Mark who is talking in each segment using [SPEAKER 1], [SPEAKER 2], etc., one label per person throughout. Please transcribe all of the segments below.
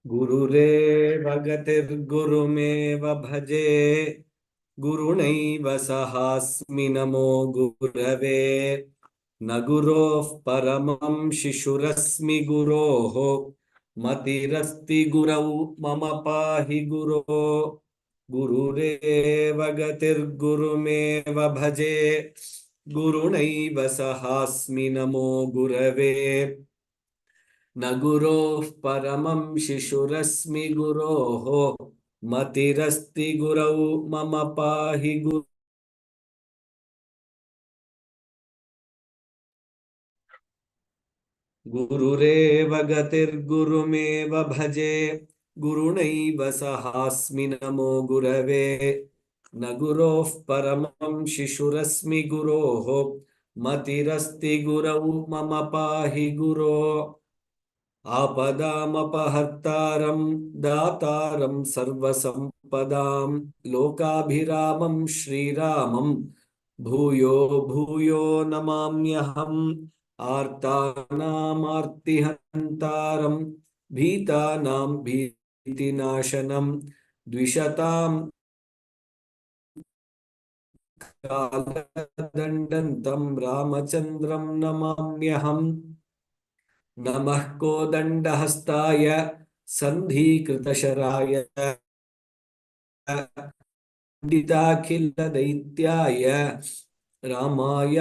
[SPEAKER 1] गुरुरेव गतिर्गुरुमेव भजे गुरुणैव सहास्मि नमो गुरवे न गुरोः परमं शिशुरस्मि गुरोः मतिरस्ति गुरौ मम पाहि गुरो गुरुरेव गतिर्गुरुमेव भजे गुरुणैव सहास्मि नमो गुरवे न गुरोः परमं शिशुरस्मि गुरोः मतिरस्ति गुरौ मम पाहि गुरो गुरुरेव गतिर्गुरुमेव भजे गुरुणैव सहास्मि नमो गुरवे न गुरोः परमं शिशुरस्मि गुरोः मतिरस्ति गुरौ मम पाहि गुरो आपदामपहर्तारं दातारं सर्वसम्पदां लोकाभिरामं श्रीरामं भूयो भूयो नमाम्यहम् आर्तानामार्तिहन्तारं भीतानां भीतिनाशनं द्विषतां कालदण्डन्तं रामचन्द्रं नमाम्यहम् नमः कोदण्डहस्ताय सन्धिकृतशराय पण्डिताखिलदैत्याय रामाय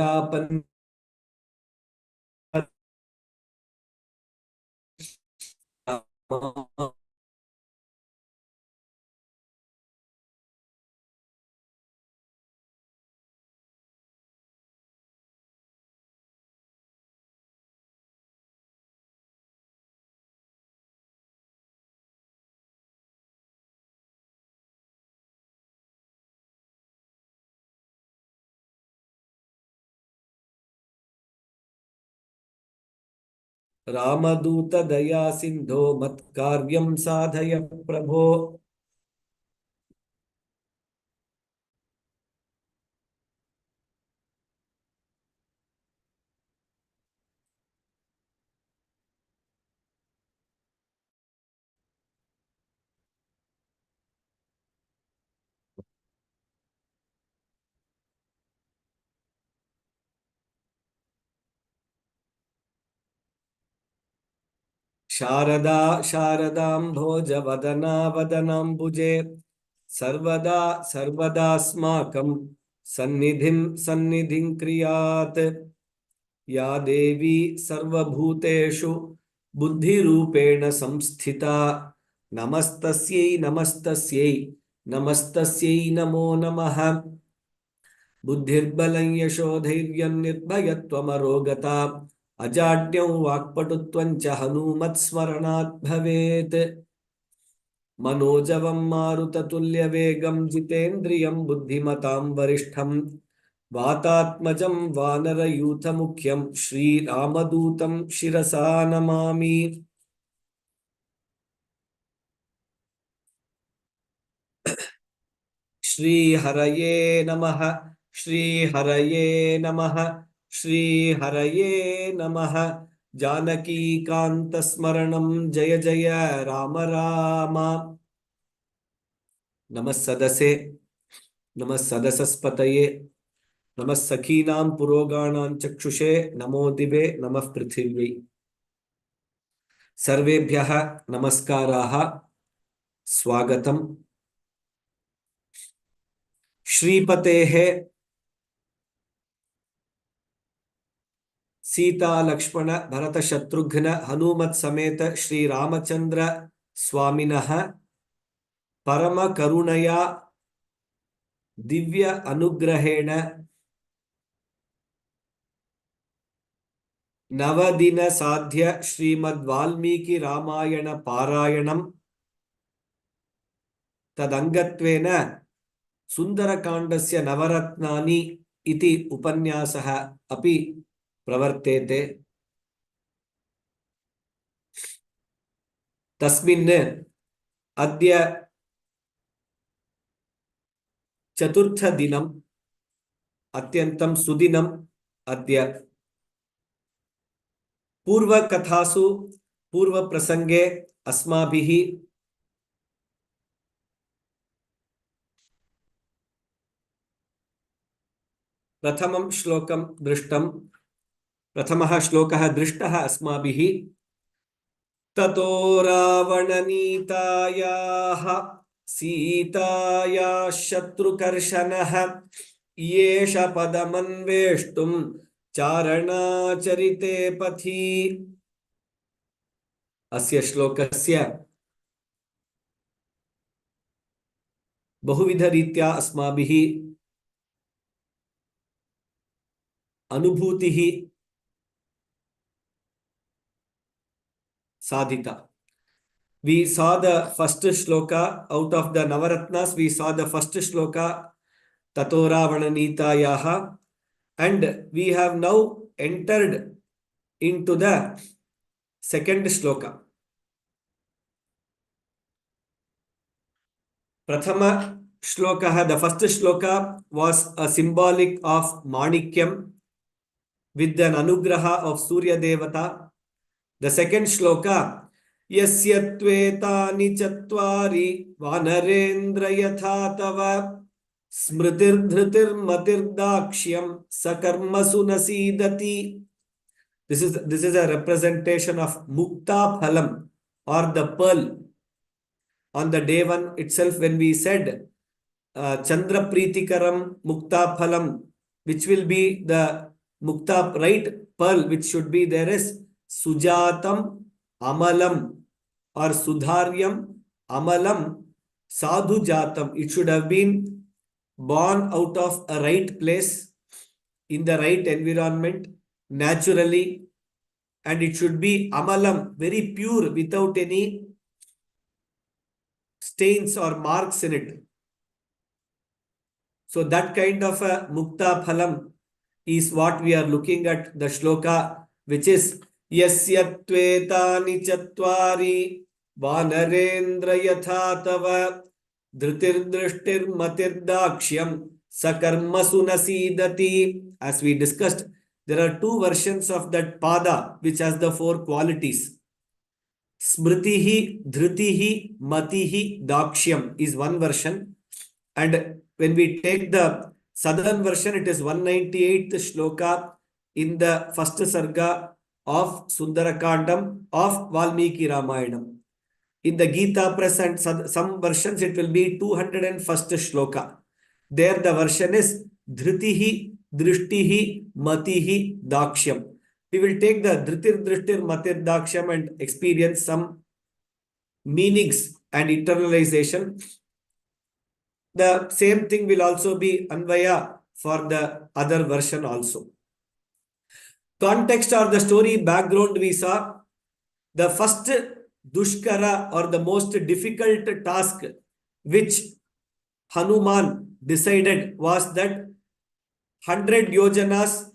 [SPEAKER 1] रामदूत दया सिंधो मत्कार्यं साधय प्रभो शारदा शारदाम्भोज वदना वदनाम्बुजे सर्वदा सर्वदास्माकं सन्निधिं क्रियात् या देवी सर्वभूतेषु बुद्धिरूपेण संस्थिता नमस्तस्यै नमस्तस्यै नमस्तस्यै नमो नमः बुद्धिर्बलं यशोधैर्यं निर्भयत्वमरोगता अजाड्यं वाक्पटुत्वं च हनूमत्स्मरणात् भवेत् मनोजवं मारुततुल्यवेगं जितेन्द्रियं बुद्धिमतां वरिष्ठं वातात्मजं वानरयूथमुख्यं श्रीरामदूतं शिरसा नमामि श्रीहरये नमः श्रीहरये नमः श्रीहरये नमः जानकीकान्तस्मरणं जय जय राम राम नमः सदसे नमः सदसस्पतये नमः सखीनां पुरोगाणां चक्षुषे नमो दिवे नमः पृथिव्यै सर्वेभ्यः नमस्काराः स्वागतम् श्रीपतेः सीता लक्ष्मण भरत शत्रुघ्न हनुमत समेत श्री रामचंद्र स्वामिनः परम करुणया दिव्य अनुग्रहेण नवदिन साध्य श्रीमद् वाल्मीकि रामायण पारायणं तदंगत्वेन सुंदरकांडस्य नवरत्नानि इति उपन्यासः अपि प्रवर्तेते तस्मिन् अद्य चतुर्थ दिनम् अत्यन्तं सुदिनम् अद्य पूर्वकथासु पूर्वप्रसंगे अस्माभिः प्रथमं श्लोकं दृष्टं, प्रथमः श्लोकः दृष्टः अस्माभिः। ततो रावणनीतायाः सीतायाः शत्रुकर्षणः येष पदमन्वेष्टुं चारणाचरिते पथि। अस्य श्लोकस्य बहुविधरीत्या अस्माभिः अनुभूतिः साधिता. We saw the first shloka out of the Navaratnas. We saw the first shloka, Tato Ravananitayaha, and we have now entered into the second shloka. Prathama shloka, the first shloka was a symbolic of Manikyam with an anugraha of Surya Devata. The second shloka, Yasya Tvetani Chatvari Vanarendra Yatha Tava Smritir Dhritir Matir Dakshyam Sakarmasu Nasidati. This is a representation of Mukta Phalam, or the pearl. On the day one itself, when we said Chandra Pritikaram Mukta Phalam, which will be the Mukta, right, pearl, which should be there is Sujatam Amalam or Sudharyam Amalam Sadhu Jatam. It should have been born out of a right place, in the right environment, naturally, and it should be Amalam, very pure, without any stains or marks in it. So that kind of a Mukta Phalam is what we are looking at the shloka, which is Yasya Tvetani Chatvari Vanarendra Yatha Tava Dhritir Drishtir Matir Dakshyam Sakarmasu Nasidati. As we discussed, there are two versions of that pada which has the four qualities. Smritihi, Dhritihi, Matihi, Dakshyam is one version. And when we take the southern version, it is 198th shloka in the first sarga of Sundarakandam of Valmiki Ramayanam. In the Gita press and some versions, it will be 201st shloka. There the version is Dhritihi, Drishtihi, Matihi, Dakshyam. We will take the Dhritir, Drishtir, Matir, Dakshyam and experience some meanings and internalization. The same thing will also be Anvaya for the other version also. Context or the story background we saw. The first Dushkara or the most difficult task which Hanuman decided was that 100 yojanas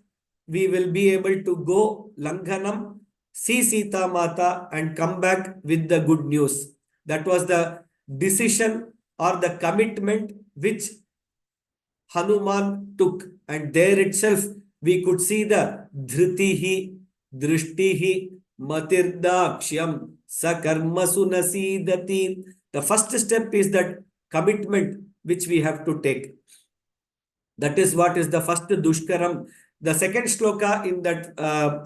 [SPEAKER 1] we will be able to go Langhanam, see Sita Mata and come back with the good news. That was the decision or the commitment which Hanuman took, and there itself we could see the Dhritihi, Drishtihi, Matirdakshyam, Sakarmasu Nasidati. The first step is that commitment which we have to take. That is what is the first Dushkaram. The second shloka in that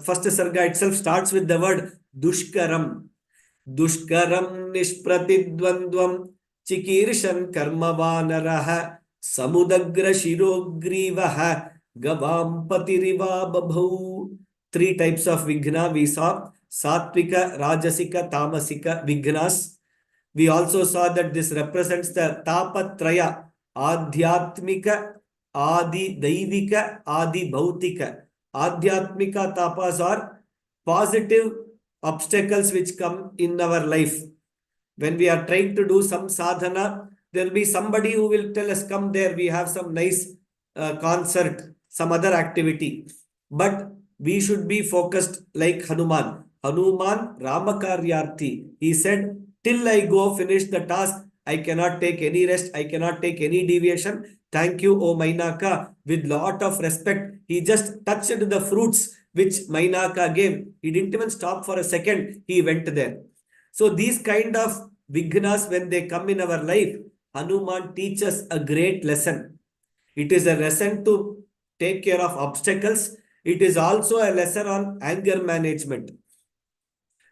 [SPEAKER 1] first sarga itself starts with the word Dushkaram. Dushkaram Nishpratidvandvam Chikirshan Karmavanaraha Samudagra Shirogrivaha Gavampatiriva Babhau. Three types of Vighna we saw: Satvika, Rajasika, Tamasika Vignas. We also saw that this represents the Tapatraya, Adhyatmika, Adi Daivika, Adi Bhautika. Adhyatmika tapas are positive obstacles which come in our life. When we are trying to do some sadhana, there will be somebody who will tell us, come there, we have some nice concert, some other activity. But we should be focused like Hanuman. Hanuman Ramakaryarthi. He said, till I go finish the task, I cannot take any rest, I cannot take any deviation. Thank you, O Mainaka. With lot of respect, he just touched the fruits which Mainaka gave. He didn't even stop for a second. He went there. So these kind of vignas, when they come in our life, Hanuman teaches a great lesson. It is a lesson to take care of obstacles. It is also a lesson on anger management.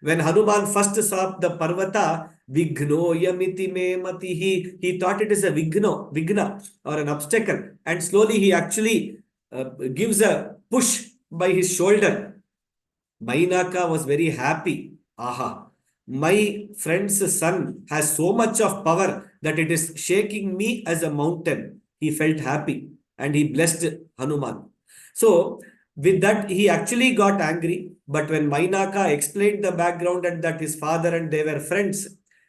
[SPEAKER 1] When Hanuman first saw the Parvata, Vigno Yamiti me matihi, he thought it is a Vigna or an obstacle. And slowly he actually gives a push by his shoulder. Mainaka was very happy. Aha, my friend's son has so much of power that it is shaking me as a mountain. He felt happy and he blessed Hanuman. So, with that, he actually got angry. But when Mainaka explained the background and that his father and they were friends,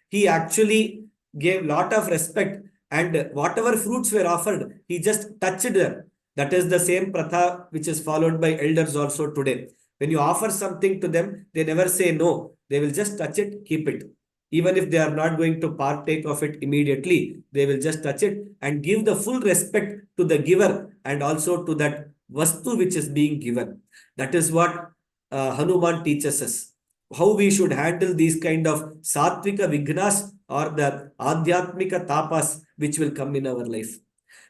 [SPEAKER 1] he actually gave lot of respect, and whatever fruits were offered, he just touched them. That is the same pratha which is followed by elders also today. When you offer something to them, they never say no. They will just touch it, keep it. Even if they are not going to partake of it immediately, they will just touch it and give the full respect to the giver and also to that vastu which is being given. That is what Hanuman teaches us. How we should handle these kind of sattvika vignas or the adhyatmika tapas which will come in our life.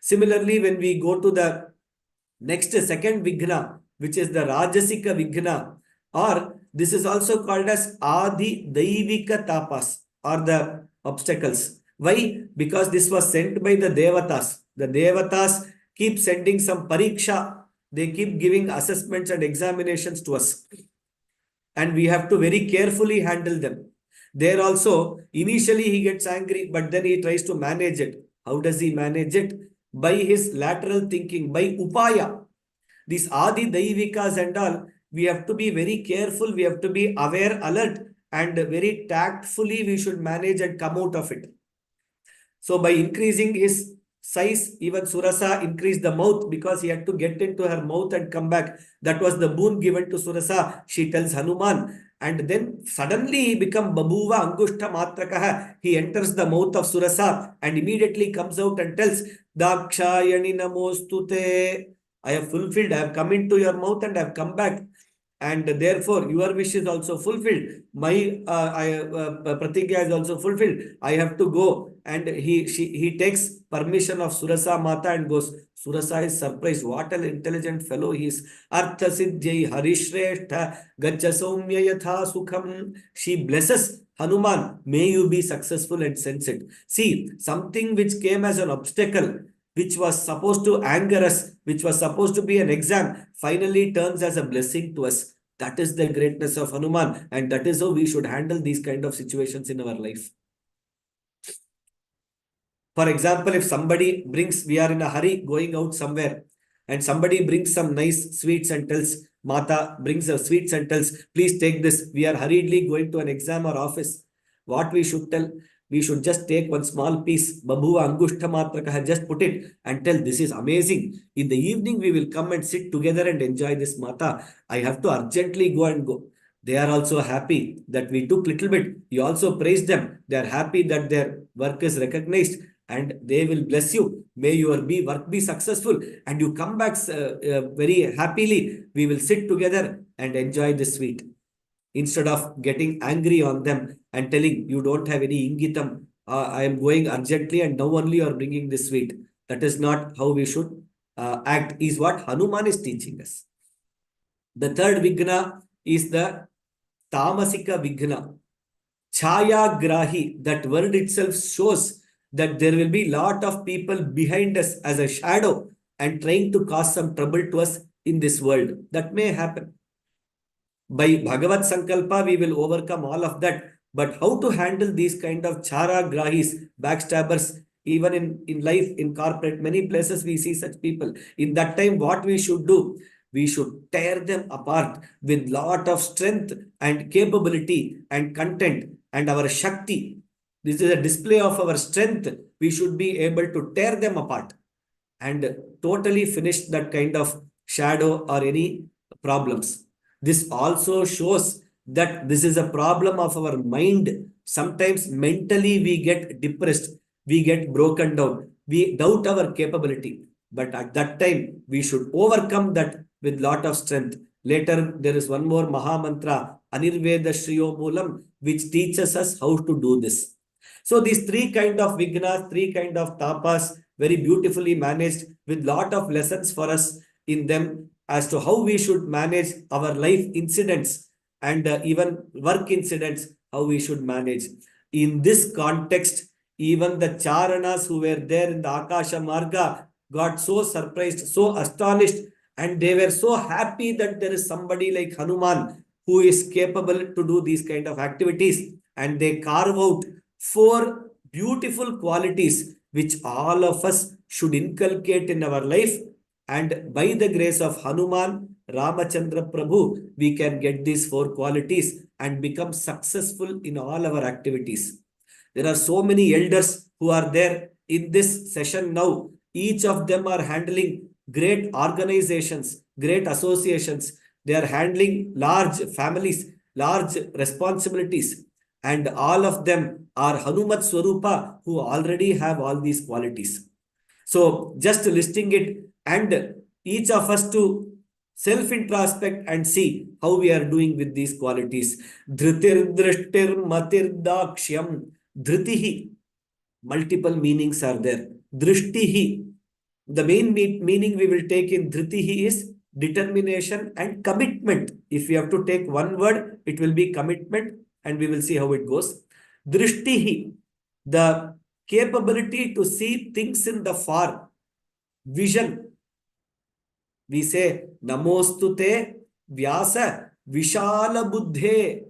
[SPEAKER 1] Similarly, when we go to the next second vigna, which is the Rajasika vigna, or this is also called as Adi Daivika tapas or the obstacles. Why? Because this was sent by the Devatas. The Devatas keep sending some pariksha. They keep giving assessments and examinations to us. And we have to very carefully handle them. There also, initially he gets angry, but then he tries to manage it. How does he manage it? By his lateral thinking, by upaya. These Adi Daivikas and all, we have to be very careful, we have to be aware, alert, and very tactfully we should manage and come out of it. So by increasing his size, even Surasa increased the mouth because he had to get into her mouth and come back. That was the boon given to Surasa. She tells Hanuman. And then suddenly he becomes Babuva Angushta Matrakaha. He enters the mouth of Surasa and immediately comes out and tells, Dakshayani Namostute. I have fulfilled, I have come into your mouth and I have come back. And therefore, your wish is also fulfilled. My pratigya is also fulfilled. I have to go. And he takes permission of Surasa Mata and goes. Surasa is surprised. What an intelligent fellow he is. Artha Siddhyai Harishreshtha Gacha Soumya Yatha Sukham. She blesses Hanuman. May you be successful and sense it. See, something which came as an obstacle, which was supposed to anger us, which was supposed to be an exam, finally turns as a blessing to us. That is the greatness of Hanuman. And that is how we should handle these kind of situations in our life. For example, if somebody brings, we are in a hurry going out somewhere, and somebody brings some nice sweets and tells, Mata brings a sweets and tells, please take this. We are hurriedly going to an exam or office. What we should tell? We should just take one small piece, Babuva Angushta Matrakaha, just put it and tell, this is amazing. In the evening, we will come and sit together and enjoy this Mata. I have to urgently go and go. They are also happy that we took little bit. You also praise them. They are happy that their work is recognized and they will bless you. May your work be successful and you come back very happily. We will sit together and enjoy this sweet. Instead of getting angry on them and telling, you don't have any ingitam, I am going urgently and now only you are bringing this sweet. That is not how we should act, is what Hanuman is teaching us. The third Vigna is the Tamasika Vigna. Chaya Grahi, that word itself shows that there will be lot of people behind us as a shadow and trying to cause some trouble to us in this world. That may happen. By Bhagavad Sankalpa, we will overcome all of that. But how to handle these kind of chara grahis, backstabbers, even in life, in corporate, many places we see such people. In that time, what we should do? We should tear them apart with lot of strength and capability and content and our Shakti. This is a display of our strength. We should be able to tear them apart and totally finish that kind of shadow or any problems. This also shows that this is a problem of our mind. Sometimes mentally we get depressed, we get broken down, we doubt our capability. But at that time, we should overcome that with lot of strength. Later, there is one more Maha Mantra, Anirveda Shriyo Moolam, which teaches us how to do this. So these three kind of vignas, three kind of tapas, very beautifully managed with lot of lessons for us in them as to how we should manage our life incidents and even work incidents, how we should manage. In this context, even the Charanas who were there in the Akasha Marga got so surprised, so astonished, and they were so happy that there is somebody like Hanuman who is capable to do these kind of activities. And they carve out 4 beautiful qualities which all of us should inculcate in our life. And by the grace of Hanuman, Ramachandra Prabhu, we can get these 4 qualities and become successful in all our activities. There are so many elders who are there in this session now. Each of them are handling great organizations, great associations. They are handling large families, large responsibilities. And all of them are Hanumat Swarupa who already have all these qualities. So just listing it, and each of us to self-introspect and see how we are doing with these qualities. Dhritir drishtir matir dakshyam. Dhritihi. Multiple meanings are there. Drishtihi. The main meaning we will take in Dhritihi is determination and commitment. If we have to take one word, it will be commitment, and we will see how it goes. Drishtihi. The capability to see things in the far. Vision. We say, Namostute Vyasa Vishala Buddhe.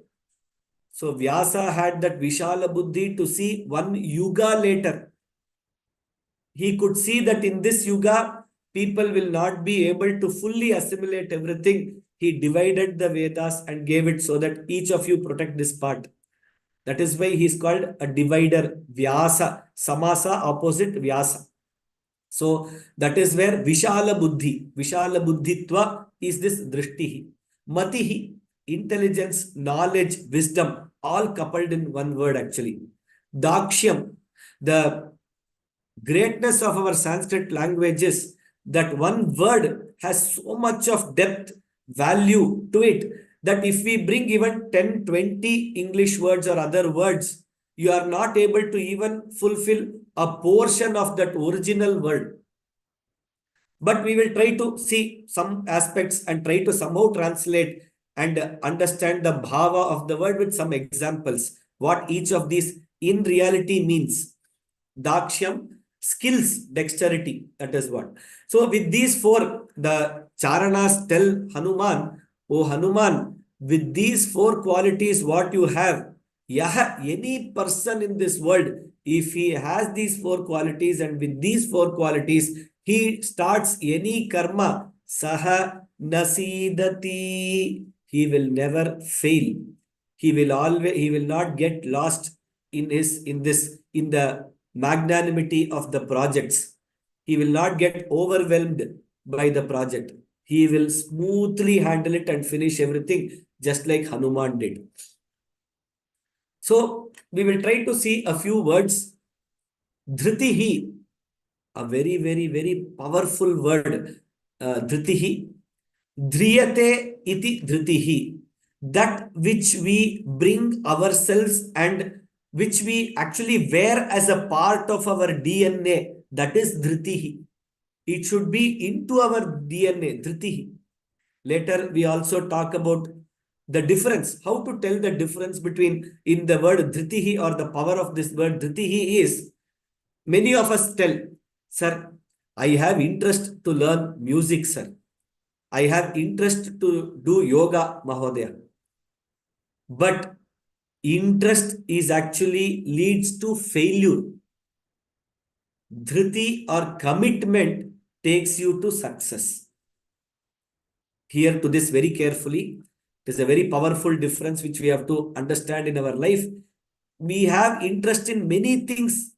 [SPEAKER 1] So Vyasa had that Vishala Buddhi to see one yuga later. He could see that in this yuga, people will not be able to fully assimilate everything. He divided the Vedas and gave it so that each of you protect this part. That is why he is called a divider, Vyasa. Samasa, opposite Vyasa. So that is where Vishala Buddhi, Vishala Buddhitva is this Drishtihi. Matihi, intelligence, knowledge, wisdom, all coupled in one word actually. Dakshyam, the greatness of our Sanskrit language is that one word has so much of depth, value to it, that if we bring even 10, 20 English words or other words, you are not able to even fulfill a portion of that original word. But we will try to see some aspects and try to somehow translate and understand the bhava of the word with some examples. What each of these in reality means. Dakshyam, skills, dexterity, that is what. So with these 4, the Charanas tell Hanuman, oh Hanuman, with these 4 qualities what you have, any person in this world, if he has these 4 qualities and with these 4 qualities, he starts any karma, saha nasidati, he will never fail. He will not get lost in the magnanimity of the projects. He will not get overwhelmed by the project. He will smoothly handle it and finish everything just like Hanuman did. So we will try to see a few words. Dhritihi, a very, very, very powerful word. Dhritihi. Dhriyate iti dhritihi. That which we bring ourselves and which we actually wear as a part of our DNA, that is dhritihi. It should be into our DNA, dhritihi. Later, we also talk about the difference, how to tell the difference between in the word dhritihi or the power of this word dhritihi is, many of us tell, sir, I have interest to learn music, sir. I have interest to do yoga, Mahodaya. But interest is actually leads to failure. Dhriti or commitment takes you to success. Here to this very carefully. It is a very powerful difference which we have to understand in our life. We have interest in many things.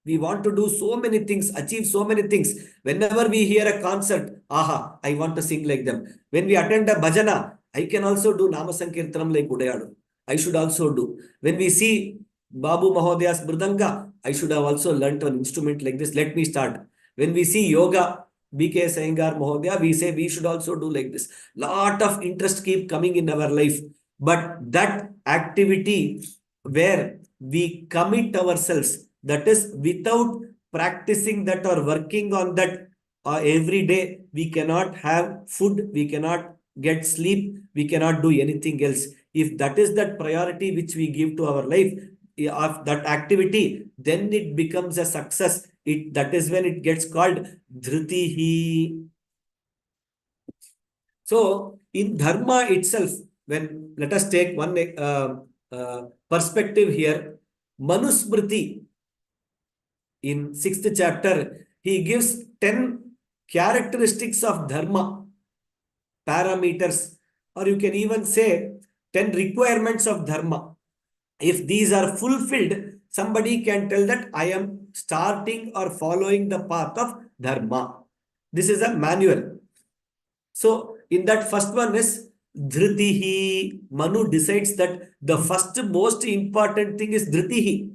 [SPEAKER 1] We want to do so many things, achieve so many things. Whenever we hear a concert, aha, I want to sing like them. When we attend a bhajana, I can also do Nama Sankirtanam like Udayadu. I should also do. When we see Babu Mahodaya's Mridanga, I should have also learnt an instrument like this. Let me start. When we see yoga, BK Sayangar Mohodaya, we say we should also do like this. Lot of interest keep coming in our life. But that activity where we commit ourselves, that is without practicing that or working on that every day, we cannot have food, we cannot get sleep, we cannot do anything else. If that is that priority which we give to our life, of that activity, then it becomes a success. That is when it gets called dhritihi. So in dharma itself, when let us take one perspective here, Manusmriti in 6th chapter, he gives 10 characteristics of dharma, parameters, or you can even say 10 requirements of dharma. If these are fulfilled, somebody can tell that I am starting or following the path of dharma. This is a manual. So in that first one is dhritihi. Manu decides that the first most important thing is dhritihi.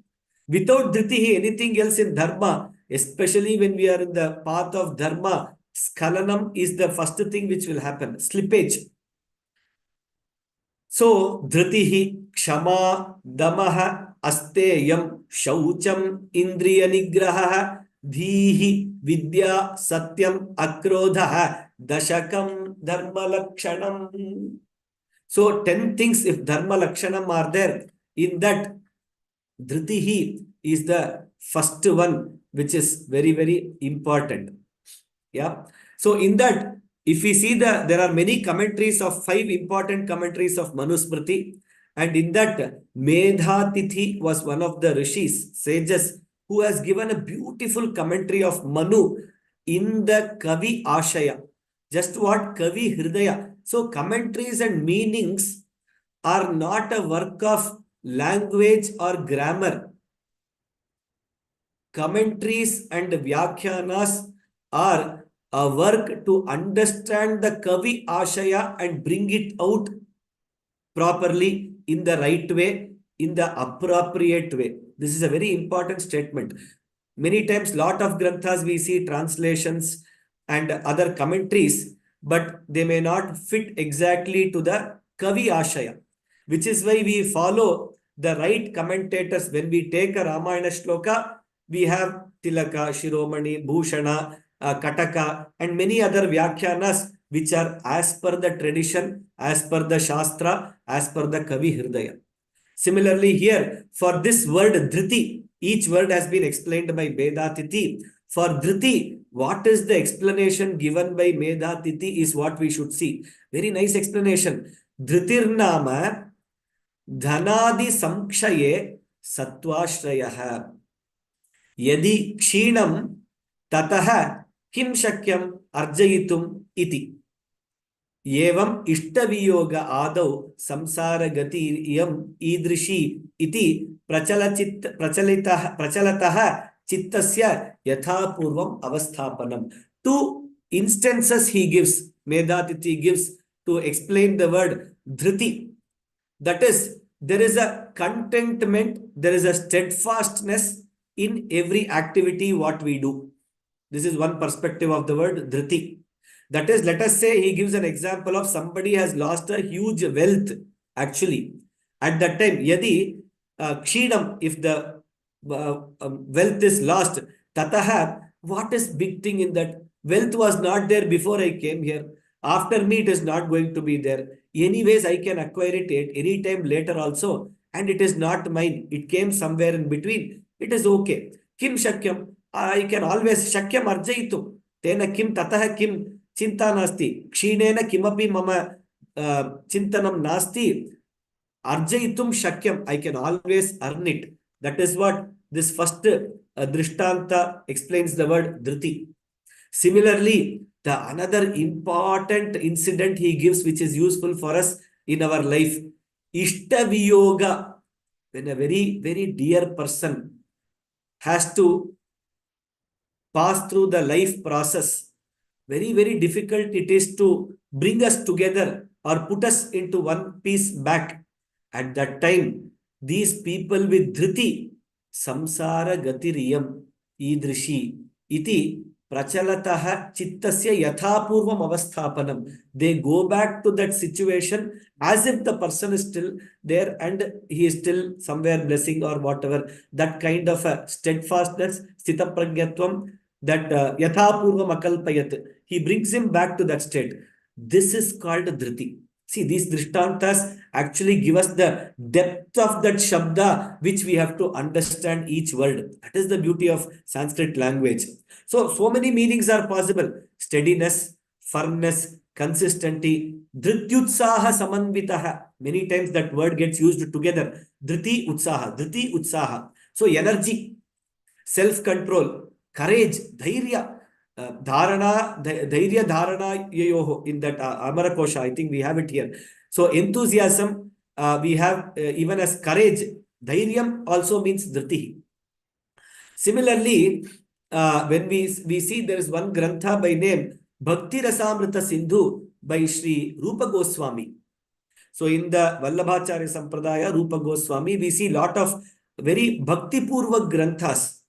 [SPEAKER 1] Without dhritihi, anything else in dharma, especially when we are in the path of dharma, skalanam is the first thing which will happen. Slippage. So, dhritihi, kshama, damaha, asteyam, shaucham, indriya nigraha, dhihi, vidya, satyam, akrodha, dashakam, dharma lakshanam. So, 10 things, if dharma lakshanam are there, in that dhritihi is the first one, which is very, very important. Yeah. So, in that, if we see there are many commentaries of 5 important commentaries of Manusmriti, and in that Medhatithi was one of the rishis, sages, who has given a beautiful commentary of Manu in the Kavi Ashaya. Just what Kavi Hridaya. So commentaries and meanings are not a work of language or grammar. Commentaries and Vyakhyanas are a work to understand the Kavi Ashaya and bring it out properly in the right way, in the appropriate way. This is a very important statement. Many times, lot of granthas we see translations and other commentaries, but they may not fit exactly to the Kavi Ashaya, which is why we follow the right commentators. When we take a Ramayana shloka, we have Tilaka, Shiromani, Bhushana, Kataka, and many other Vyakhyanas which are as per the tradition, as per the Shastra, as per the Kavi Hridaya. Similarly, here, for this word dhriti, each word has been explained by Medhatiti. For dhriti, what is the explanation given by Medhatiti is what we should see. Very nice explanation. Dhritirnama dhanadi samkshaye sattvashrayah. Yadi kshinam tataha kim shakyam arjayitum iti. Evam ishtaviyoga adau samsara gatiriyam idrishi iti prachalataha chittasya yathapurvam avasthapanam. 2 instances he gives, Medhatiti gives, to explain the word dhriti. That is, there is a contentment, there is a steadfastness in every activity what we do. This is one perspective of the word dhriti. That is, let us say he gives an example of somebody has lost a huge wealth actually. At that time, yadi kshinam, if the wealth is lost, tataha, what is big thing in that? Wealth was not there before I came here. After me, it is not going to be there. Anyways, I can acquire it at any time later also. And it is not mine. It came somewhere in between. It is okay. Kim shakyam? I can always shakyam arjayitum. Tena kim tataha kim चिंता नास्ति क्षीणेन किमपि मम चिंतनम नास्ति अर्जयितुम शक्यम I can always earn it. That is what this first drishtanta explains the word dhriti. Similarly, the another important incident he gives which is useful for us in our life, ishtaviyoga, when a very very dear person has to pass through the life process, very, very difficult it is to bring us together or put us into one piece back. At that time, these people with dhriti, samsara gatiriyam idrishi iti Prachalataha chittasya yathapurvam avasthapanam. They go back to that situation as if the person is still there and he is still somewhere blessing or whatever. That kind of a steadfastness, sthita pragyatvam, that yathapurvam akalpayat. He brings him back to that state. This is called dhriti. See, these drishtantas actually give us the depth of that shabda which we have to understand each word. That is the beauty of Sanskrit language. So many meanings are possible. Steadiness, firmness, consistency, dhrityutsaha samanvitaha. Many times that word gets used together. Dhriti utsaha. So energy, self-control, courage, dhairya. Dhairya dharana yayoho in that Amara Kosha. I think we have it here. So enthusiasm, we have even as courage. Dhairyam also means dhriti. Similarly, when we see there is one grantha by name Bhakti Rasamrita Sindhu by Sri Rupa Goswami. So in the Vallabhacharya Sampradaya, Rupa Goswami, we see lot of very Bhakti Purvak granthas.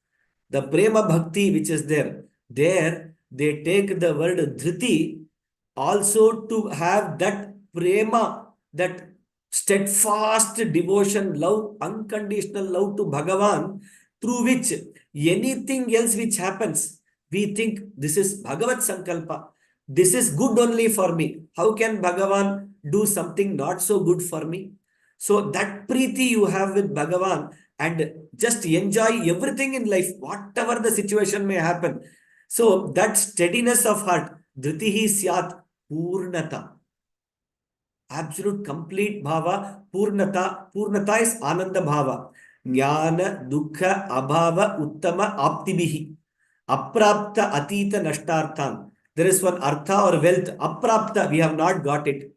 [SPEAKER 1] The Prema Bhakti which is there, they take the word Dhriti also to have that Prema, that steadfast devotion, love, unconditional love to Bhagavan, through which anything else which happens, we think this is Bhagavat Sankalpa. This is good only for me. How can Bhagavan do something not so good for me? So that preeti you have with Bhagavan and just enjoy everything in life, whatever the situation may happen. So that steadiness of heart, Dhritihi Syat Purnata. Absolute complete bhava, Purnata is Ananda bhava. Jnana, Dukkha, Abhava, Uttama, Aptibihi. Aprapta, Atita, Nashtarthan. There is one artha or wealth. Aprapta, we have not got it.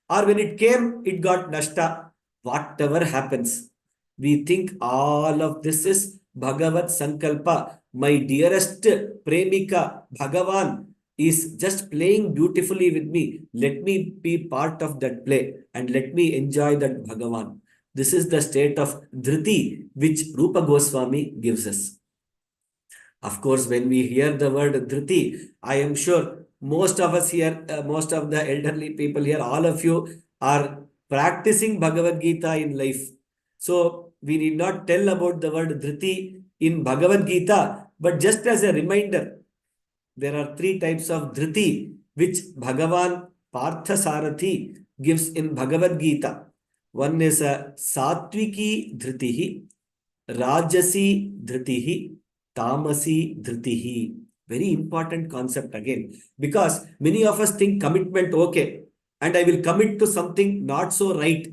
[SPEAKER 1] Or when it came, it got nashta. Whatever happens, we think all of this is Bhagavat Sankalpa. My dearest Premika, Bhagavan, is just playing beautifully with me. Let me be part of that play and let me enjoy that Bhagavan. This is the state of Dhriti which Rupa Goswami gives us. Of course, when we hear the word Dhriti, I am sure most of us here, most of the elderly people here, all of you are practicing Bhagavad Gita in life. So we need not tell about the word Dhriti in Bhagavad Gita, but just as a reminder, there are three types of Dhriti which Bhagavan Parthasarathi gives in Bhagavad Gita. One is a Satviki Dhritihi, Rajasi Dhritihi, Tamasi Dhritihi. Very important concept again, because many of us think commitment, okay, and I will commit to something not so right,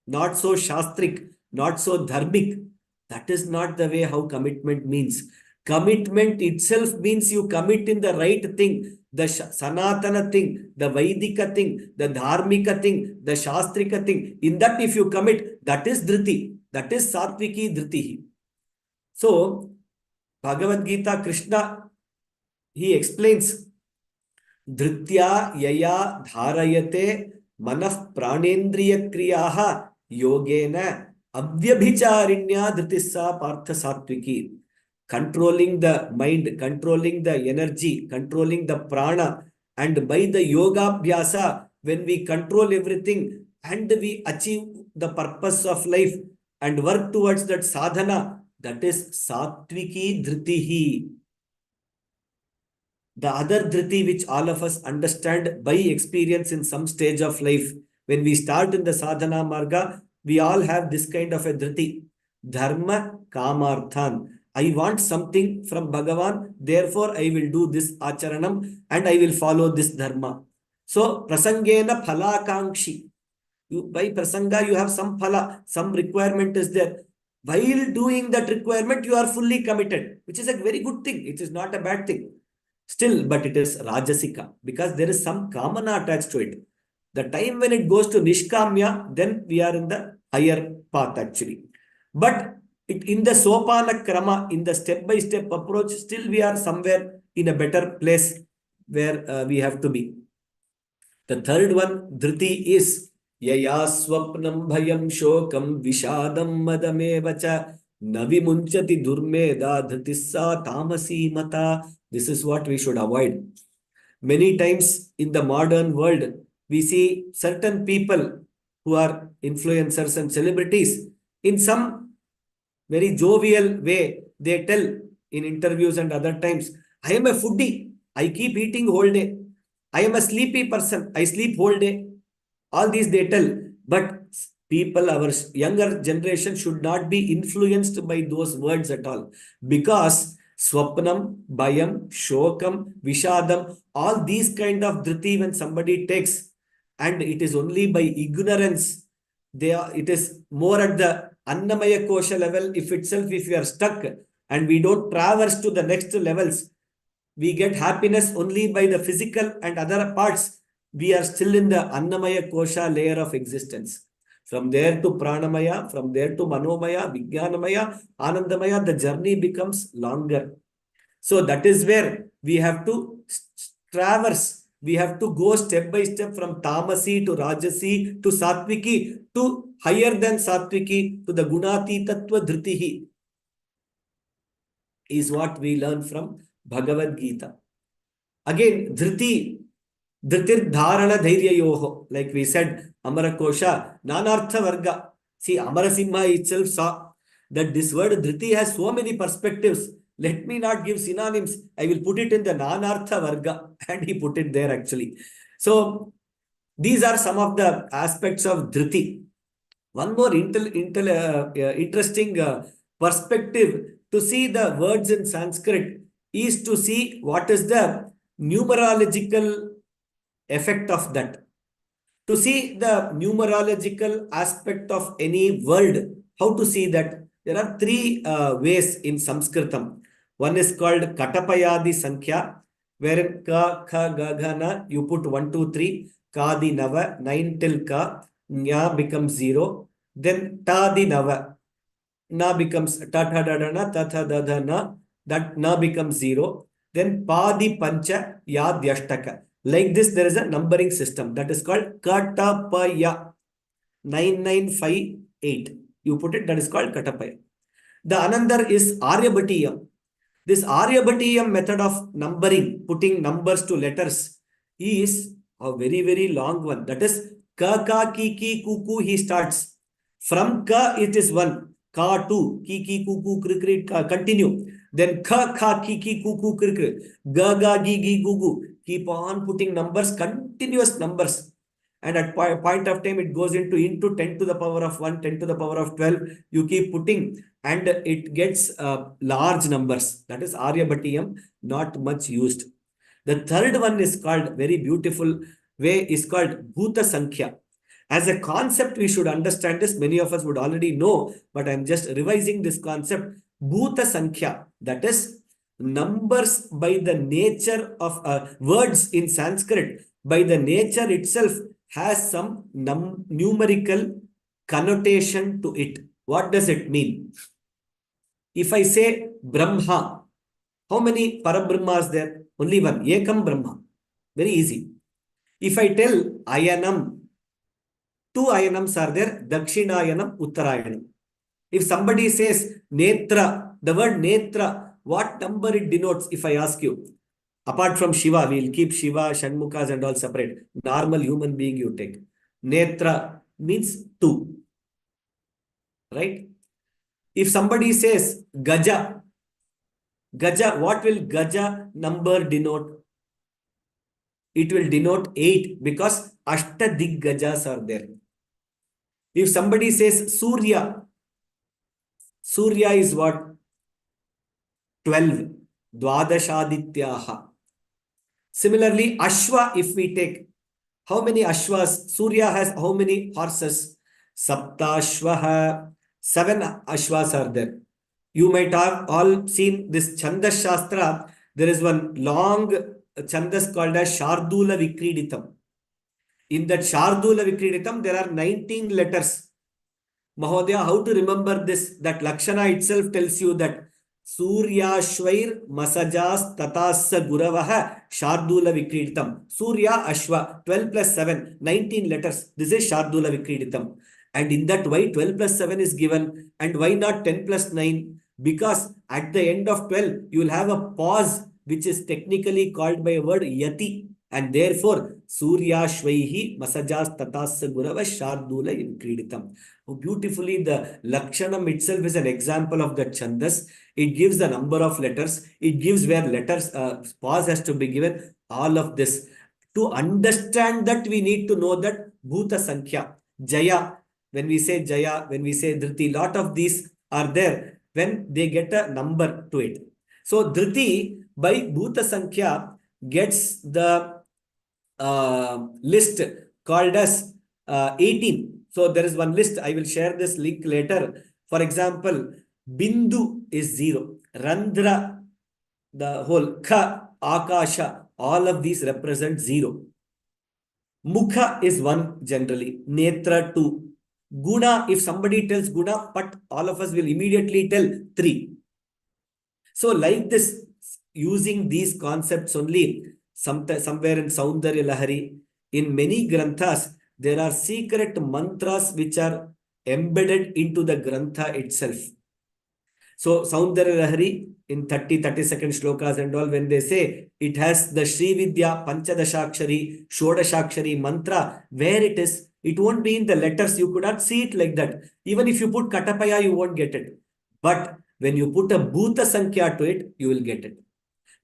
[SPEAKER 1] not so shastrik, not so dharmic. That is not the way how commitment means. Commitment itself means you commit in the right thing, the Sanatana thing, the Vaidika thing, the Dharmika thing, the Shastrika thing. In that if you commit, that is Dhriti, that is Satviki Dhritihi. So, Bhagavad Gita, Krishna, he explains, Dhritya yaya dharayate manah pranendriya kriyaha yogena avyabhicharinya dhritissa partha satviki. Controlling the mind, controlling the energy, controlling the prana, and by the yoga abhyasa, when we control everything and we achieve the purpose of life and work towards that sadhana, that is Satviki Dhritihi. The other Dhriti which all of us understand by experience in some stage of life. When we start in the sadhana marga, we all have this kind of a Dhriti. Dharma Kamarthan. I want something from Bhagavan, therefore I will do this acharanam and I will follow this dharma. So, prasangena phalakankshi. By prasanga, you have some phala, some requirement is there. While doing that requirement, you are fully committed, which is a very good thing. It is not a bad thing. Still, but it is rajasika because there is some kamana attached to it. The time when it goes to nishkamya, then we are in the higher path actually. But in the sopana krama, in the step-by-step approach, still we are somewhere in a better place where we have to be. The third one, Dhriti, is Yaya swapnam bhayam shokam vishadam madamevacha Navi munchati durmeda dhatissa tamasi mata. This is what we should avoid. Many times in the modern world, we see certain people who are influencers and celebrities in some very jovial way. They tell in interviews and other times, I am a foodie. I keep eating whole day. I am a sleepy person. I sleep whole day. All these they tell. But people, our younger generation should not be influenced by those words at all. Because Swapnam, Bayam, Shokam, Vishadam, all these kind of dhriti when somebody takes, and it is only by ignorance, it is more at the Annamaya Kosha level. If itself, if we are stuck and we don't traverse to the next levels, we get happiness only by the physical and other parts. We are still in the Annamaya Kosha layer of existence. From there to Pranamaya, from there to Manomaya, Vijnanamaya, Anandamaya, the journey becomes longer. So that is where we have to traverse. We have to go step by step from Tamasi to Rajasi to Satviki to higher than Satviki to the Gunati Tattva Dhritihi, is what we learn from Bhagavad Gita. Again, Dhriti, Dhritir Dharana Dhairya Yoho, like we said, Amarakosha, Nanartha Varga. See, Amarasimha itself saw that this word Dhriti has so many perspectives. Let me not give synonyms. I will put it in the Nanartha Varga. And he put it there actually. So, these are some of the aspects of Dhriti. One more interesting perspective to see the words in Sanskrit is to see what is the numerological effect of that. To see the numerological aspect of any word, how to see that? There are three ways in Sanskritam. One is called Katapayadi Sankhya, wherein Ka, Kha, Ga, Gha, Na, you put 1, 2, 3, Ka, Di, Nava, 9 till Ka, Nya becomes 0, then Ta, Di, Nava, Na becomes Ta, Tha, Da, Da, Na, Ta, Tha, Da, Da, Na, that Na becomes 0, then Pa, Di, Pancha, Ya, Dyashtaka. Like this, there is a numbering system that is called Katapaya. 9958. You put it, that is called Katapaya. The another is Aryabhatiyam. This Aryabhatiyam method of numbering, putting numbers to letters, is a very, very long one. That is Ka, Ka, Ki, Ki, Kuku, he starts. From Ka, it is 1. Ka, 2. Ki, Ki, Kuku, Kri, Kri, continue. Then Ka, Ka, Ki, Ki, Kuku, Kri, Kri. Ga, Ga, Gi, Gi, Gugu. Keep on putting numbers, continuous numbers. And at point of time, it goes into 10 to the power of 1, 10 to the power of 12. You keep putting and it gets large numbers. That is Aryabhatiyam, not much used. The third one is called, very beautiful way, is called Bhuta Sankhya. As a concept, we should understand this. Many of us would already know, but I'm just revising this concept. Bhuta Sankhya, that is numbers by the nature of words in Sanskrit, by the nature itself has some numerical connotation to it. What does it mean? If I say Brahma, how many Parabrahmas there? Only one, Ekam Brahma. Very easy. If I tell Ayanam, two Ayanams are there, Dakshinayanam, Uttarayanam. If somebody says Netra, the word Netra, what number it denotes if I ask you? Apart from Shiva, we'll keep Shiva, Shanmukhas and all separate. Normal human being you take. Netra means 2. Right? If somebody says Gaja, Gaja, what will Gaja number denote? It will denote 8 because Ashtadig Gajas are there. If somebody says Surya, Surya is what? 12. Dwadashadityaha. Similarly, Ashwa, if we take, how many Ashwas? Surya has how many horses? Saptashvaha. 7 Ashwas are there. You might have all seen this Chandas Shastra. There is one long Chandas called as Shardula Vikriditam. In that Shardula Vikriditam, there are 19 letters. Mahodaya, how to remember this? That Lakshana itself tells you that Surya Shwair Masajas Tatasa Guravaha Shardula Vikriditam. Surya Ashwa 12 plus 7, 19 letters. This is Shardula Vikriditam. And in that, why 12 plus 7 is given and why not 10 plus 9? Because at the end of 12, you will have a pause, which is technically called by a word yati. And therefore, Surya Shvaihi Masajas Tatasya Gurava Shardula Inkreditam. Oh, beautifully, the Lakshanam itself is an example of the Chandas. It gives the number of letters. It gives where letters, pause has to be given. All of this. To understand that, we need to know that Bhuta Sankhya, Jaya. When we say Jaya, when we say Dhriti, lot of these are there when they get a number to it. So Dhriti by Bhuta Sankhya gets the list called as 18. So there is one list. I will share this link later. For example, Bindu is 0. Randra, the whole Kha, Akasha, all of these represent 0. Mukha is 1 generally. Netra 2. Guna, if somebody tells Guna, but all of us will immediately tell 3. So like this, using these concepts only, somewhere in Saundarya Lahari, in many granthas, there are secret mantras which are embedded into the grantha itself. So Saundarya Lahari in 30-32 shlokas and all, when they say it has the Sri Vidya Panchadashakshari, Shodashakshari mantra, where it is, it won't be in the letters. You could not see it like that. Even if you put Katapaya, you won't get it. But when you put a Bhuta Sankhya to it, you will get it.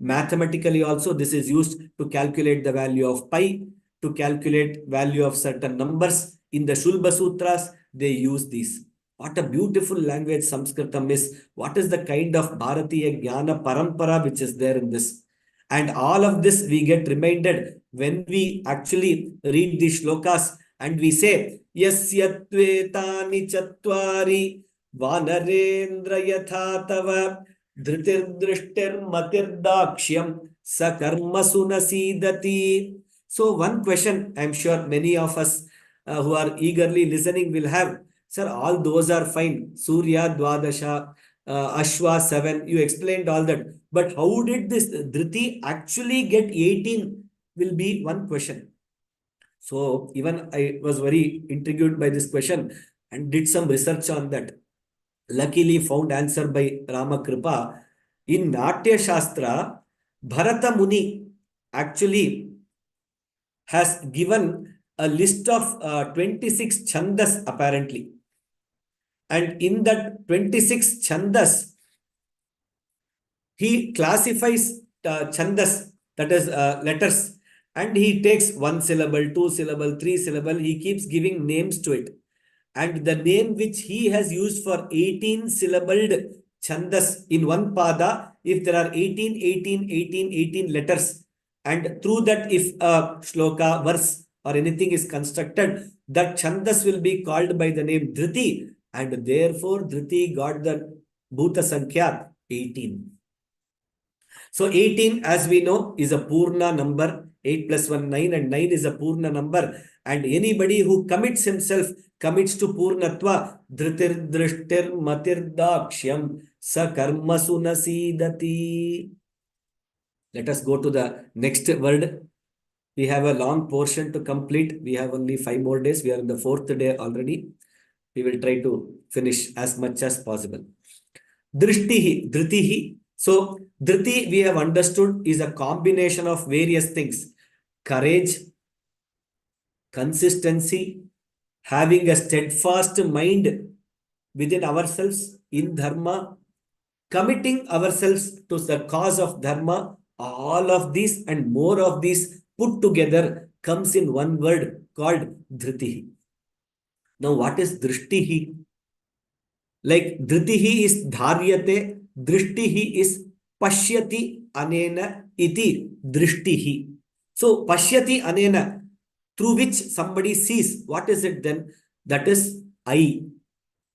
[SPEAKER 1] Mathematically also, this is used to calculate the value of pi, to calculate value of certain numbers. In the Shulba Sutras, they use these. What a beautiful language Sanskritam is. What is the kind of Bharatiya Jnana Parampara which is there in this? And all of this we get reminded when we actually read the shlokas and we say, Yasya tvetani chatvari vanarendra yatha tava dhritir drishtir matir dakshyam sakarmasu nasidati. So one question I'm sure many of us who are eagerly listening will have, sir, all those are fine. Surya, Dwadasha, Ashwa, 7. You explained all that. But how did this Dhriti actually get 18 will be one question. So even I was very intrigued by this question and did some research on that. Luckily found answer by Ramakripa. In Natya Shastra, Bharata Muni actually has given a list of 26 chandas apparently. And in that 26 chandas, he classifies chandas, that is letters, and he takes 1 syllable, 2 syllable, 3 syllable. He keeps giving names to it. And the name which he has used for 18 syllabled chandas in one pada, if there are 18, 18, 18, 18 letters, and through that if a shloka, verse or anything is constructed, that chandas will be called by the name Dhriti, and therefore Dhriti got the Bhuta Sankhya 18. So 18, as we know, is a Purna number. 8 plus 1, 9, and 9 is a Purna number. And anybody who commits himself, commits to Purnatva, Dhritir Drishtir Matir Dakshyam Sakarmasu Nasidati. Let us go to the next word. We have a long portion to complete. We have only 5 more days. We are in the 4th day already. We will try to finish as much as possible. Drishtihi, Dhritihi. So, Dhriti, we have understood, is a combination of various things. Courage, consistency, having a steadfast mind within ourselves in Dharma, committing ourselves to the cause of Dharma. All of these and more of these put together comes in one word called Dhritihi. Now, what is Drishtihi? Like Dhritihi is Dharyate, Drishtihi is Pashyati Anena iti Drishtihi. So Pashyati Anena, through which somebody sees. What is it then? That is eye.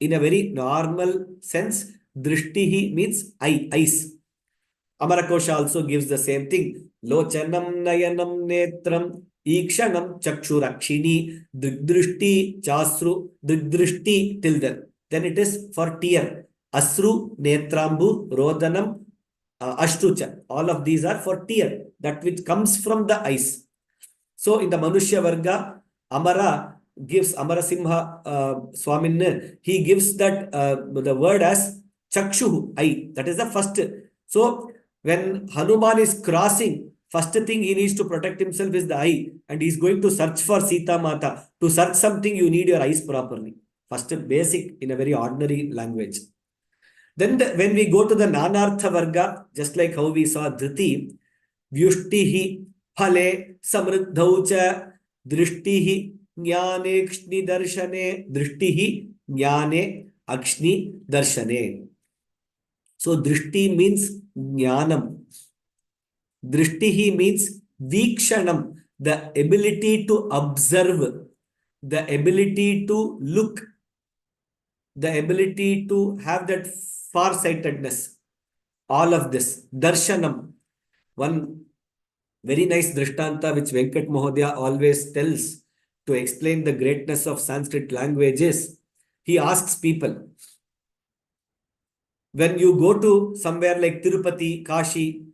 [SPEAKER 1] In a very normal sense, Drishtihi means eye, eyes. Amarakosha also gives the same thing. Lochanam nayanam netram ikshanam chakshurakshini drishti chasru drishti till then. Then it is for tear. Asru, Netrambu, Rodanam, Ashtucha. All of these are for tear. That which comes from the eyes. So in the Manushya Varga, Amara, gives Amarasimha Swamin, he gives that the word as Chakshu, eye. That is the first. So when Hanuman is crossing, first thing he needs to protect himself is the eye, and he's going to search for Sita Mata. To search something, you need your eyes properly. First, basic in a very ordinary language. Then when we go to the Nanartha Varga, just like how we saw Dhriti, Vyushtihi, Phale, Samriddhaucha, Drishtihi, Jnane, Akshni, Darshane, Drishtihi, Jnane, Akshni, Darshane. So Drishti means Jnanam. Drishtihi means Vikshanam, the ability to observe, the ability to look, the ability to have that far-sightedness. All of this. Darshanam. One very nice drishtanta which Venkat Mahodaya always tells to explain the greatness of Sanskrit language is, he asks people, when you go to somewhere like Tirupati, Kashi,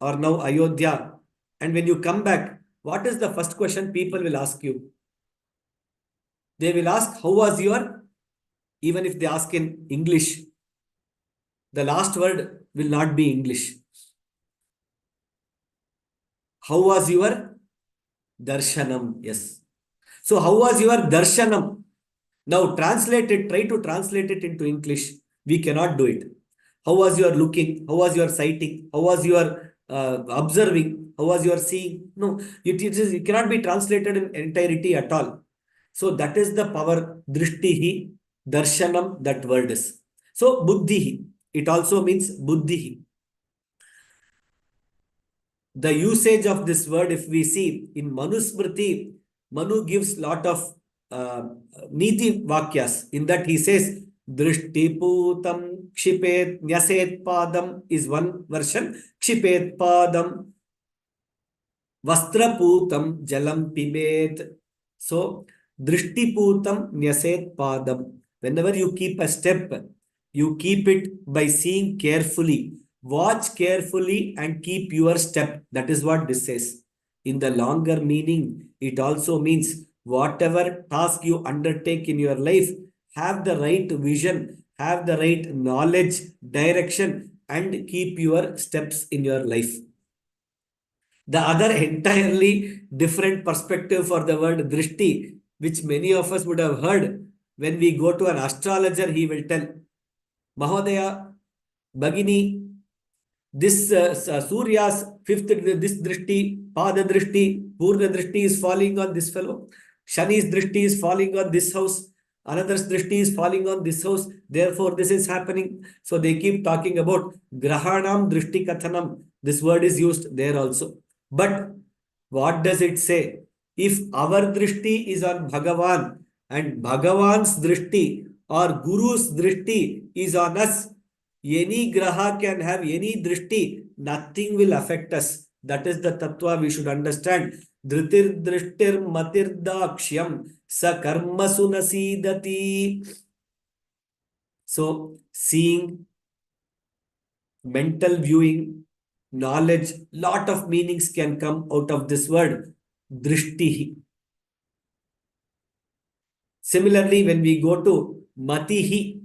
[SPEAKER 1] or now Ayodhya, and when you come back, what is the first question people will ask you? They will ask, how was your, even if they ask in English, the last word will not be English. How was your darshanam? Yes. So how was your darshanam? Now translate it, try to translate it into English. We cannot do it. How was your looking? How was your sighting? How was your observing? How was your seeing? No, it cannot be translated in entirety at all. So that is the power, drishtihi, darshanam, that word is. So buddhihi, it also means buddhihi. The usage of this word, if we see in Manusmriti, Manu gives lot of Niti Vakyas. In that he says, Drishtiputam Kshipet Nyaset Padam is one version. Kshipet Padam Vastraputam Jalam Pibet. So, Drishtiputam Nyaset Padam. Whenever you keep a step, you keep it by seeing carefully. Watch carefully and keep your step. That is what this says. In the longer meaning, it also means whatever task you undertake in your life, have the right vision, have the right knowledge, direction, and keep your steps in your life. The other entirely different perspective for the word drishti, which many of us would have heard when we go to an astrologer, he will tell, Mahodaya, Bhagini, this Surya's fifth, this drishti, Pada drishti, Purna drishti is falling on this fellow. Shani's drishti is falling on this house. Another's drishti is falling on this house. Therefore, this is happening. So they keep talking about Grahanam drishti kathanam. This word is used there also. But what does it say? If our drishti is on Bhagavan and Bhagavan's drishti or Guru's drishti is on us, any graha can have any drishti, nothing will affect us. That is the tattva we should understand. Dhritir drishtir matir dakshyam sa karma sunasidati. So, seeing, mental viewing, knowledge, lot of meanings can come out of this word, drishtihi. Similarly, when we go to matihi,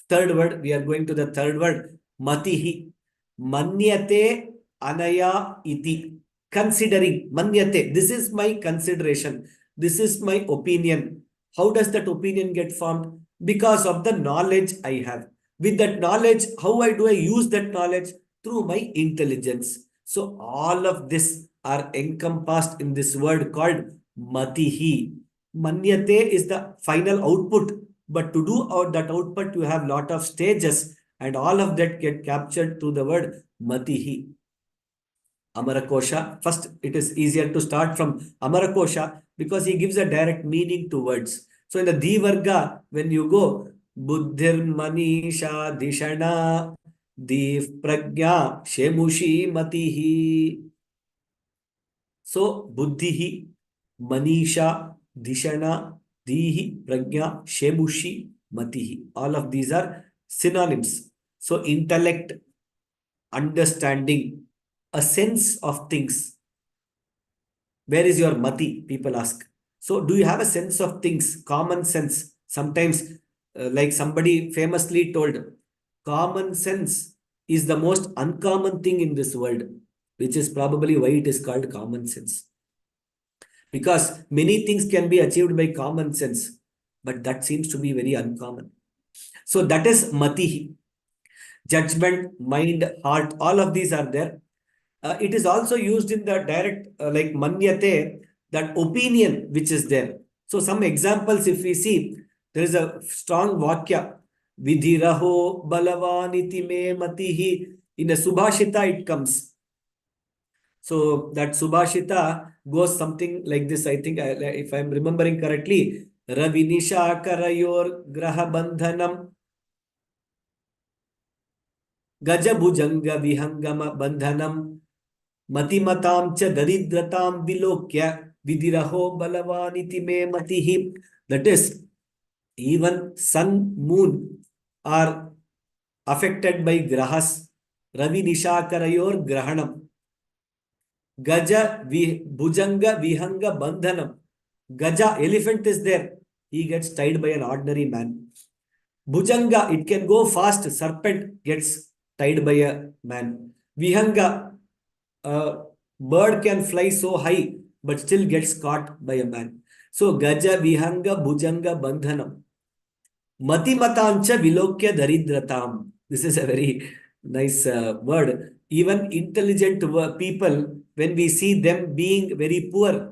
[SPEAKER 1] third word, we are going to the third word, matihi. Manyate anaya iti. Considering, manyate, this is my consideration. This is my opinion. How does that opinion get formed? Because of the knowledge I have. With that knowledge, how do I use that knowledge? Through my intelligence. So all of this are encompassed in this word called matihi. Manyate is the final output. But to do that output, you have lot of stages, and all of that get captured through the word matihi. Amarakosha. First, it is easier to start from Amarakosha because he gives a direct meaning to words. So in the Divarga, when you go, Buddhir Manisha Dishana Div Pragya Shemushi Matihi. So Buddhihi, Manisha, Dishana, Dihi, Pragya, Shemushi, Matihi. All of these are synonyms. So intellect, understanding, a sense of things. Where is your mati? People ask. So do you have a sense of things, common sense? Sometimes, like somebody famously told, common sense is the most uncommon thing in this world, which is probably why it is called common sense. Because many things can be achieved by common sense, but that seems to be very uncommon. So that is matihi. Judgment, mind, heart, all of these are there. It is also used in the direct, like manyate, that opinion which is there. So some examples, if we see, there is a strong vakya, vidhiraho balavaniti me matihi. In a subhashita it comes. So that subhashita goes something like this. I think, if I'm remembering correctly, Ravinisha karayor graha bandhanam gajabhujanga vihangama bandhanam matimatam cha daridratam vilokya vidiraho balavaniti me matihi. That is, even sun, moon are affected by grahas. Ravi nishakarayor grahanam. Gaja bhujanga vihanga bandhanam. Gaja, elephant is there. He gets tied by an ordinary man. Bhujanga, it can go fast. Serpent gets tied by a man. Vihanga, bird can fly so high, but still gets caught by a man. So, Gaja, Vihanga, Bhujanga, Bandhanam. Mati Matancha Vilokya Daridratam. This is a very nice word. Even intelligent people, when we see them being very poor,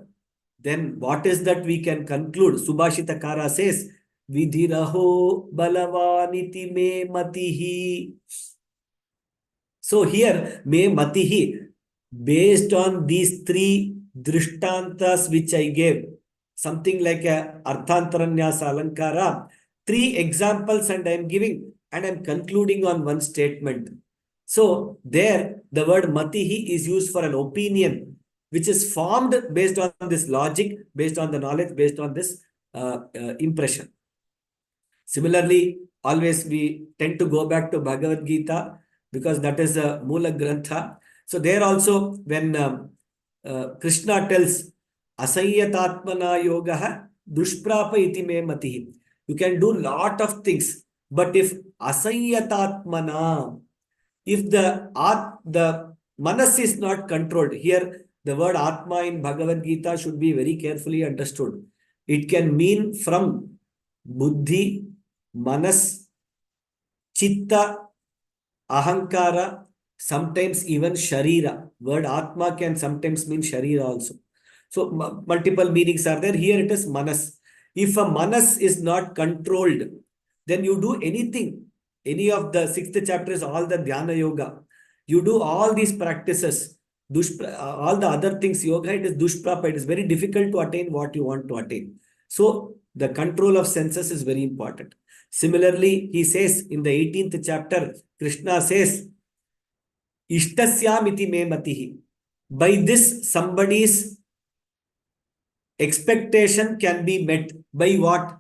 [SPEAKER 1] then what is that we can conclude? Subhashita Kara says, Vidhiraho Balavaniti me matihi. So here, me matihi, based on these three drishtantas which I gave, something like a Arthantaranyasa Alankara, three examples and I am giving and I am concluding on one statement. So there, the word matihi is used for an opinion which is formed based on this logic, based on the knowledge, based on this impression. Similarly, always we tend to go back to Bhagavad Gita because that is a Mula Grantha. So there also, when Krishna tells Asayyatatmana yogaha dushprapa iti me matihi. You can do lot of things, but if Asayyatatmana, if the manas is not controlled, here the word Atma in Bhagavad Gita should be very carefully understood. It can mean from buddhi, manas, chitta, ahankara, sometimes even sharira. Word Atma can sometimes mean sharira also. So multiple meanings are there. Here it is manas. If a manas is not controlled, then you do anything. Any of the sixth chapter is all the dhyana yoga. You do all these practices. All the other things, yoga, it is dushprapa. It is very difficult to attain what you want to attain. So the control of senses is very important. Similarly, he says in the 18th chapter, Krishna says, Ishtasyam iti me matihi. By this, somebody's expectation can be met. By what?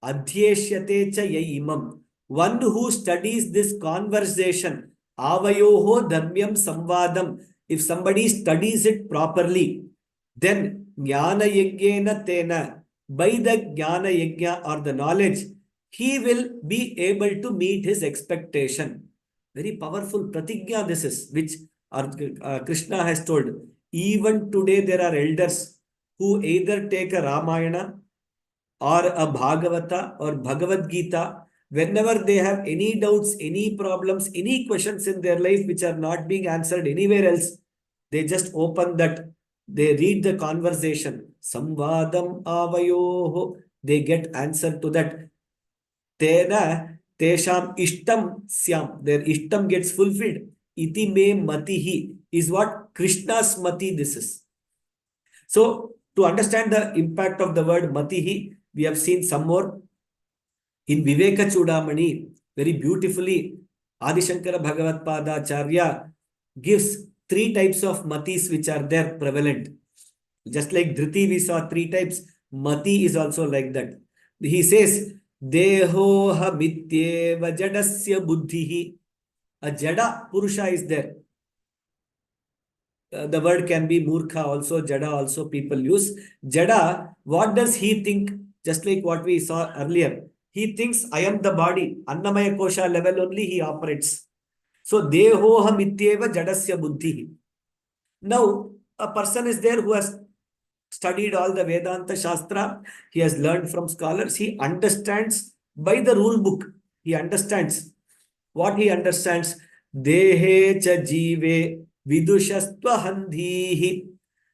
[SPEAKER 1] Adhyeshyate cha imam. One who studies this conversation, avayoho dharmyam samvadam. If somebody studies it properly, then jnana yajnena tena. By the jnana yajna or the knowledge, he will be able to meet his expectation. Very powerful pratigya this is, which Krishna has told. Even today there are elders who either take a Ramayana or a Bhagavata or Bhagavad Gita, whenever they have any doubts, any problems, any questions in their life which are not being answered anywhere else, they just open that, they read the conversation. Samvadam avayoho. They get answer to that. Tena tesham ishtam syam. Their ishtam gets fulfilled. Iti me matihi is what Krishna's mati this is. So to understand the impact of the word matihi, we have seen some more in Viveka Chudamani. Very beautifully, Adi Shankara Bhagavad Padacharya gives three types of matis which are there prevalent. Just like Dhriti we saw three types, mati is also like that. He says, Dehoha mityeva jadasya buddhihi. A jada Purusha is there. The word can be murkha also, jada also people use. Jada, what does he think? Just like what we saw earlier. He thinks, I am the body. Annamaya kosha level only he operates. So, dehoham ityeva jadasya buddhi. Now, a person is there who has studied all the Vedanta Shastra. He has learned from scholars. He understands by the rule book. He understands. What he understands? Dehe cha jive vidushastva handhihi.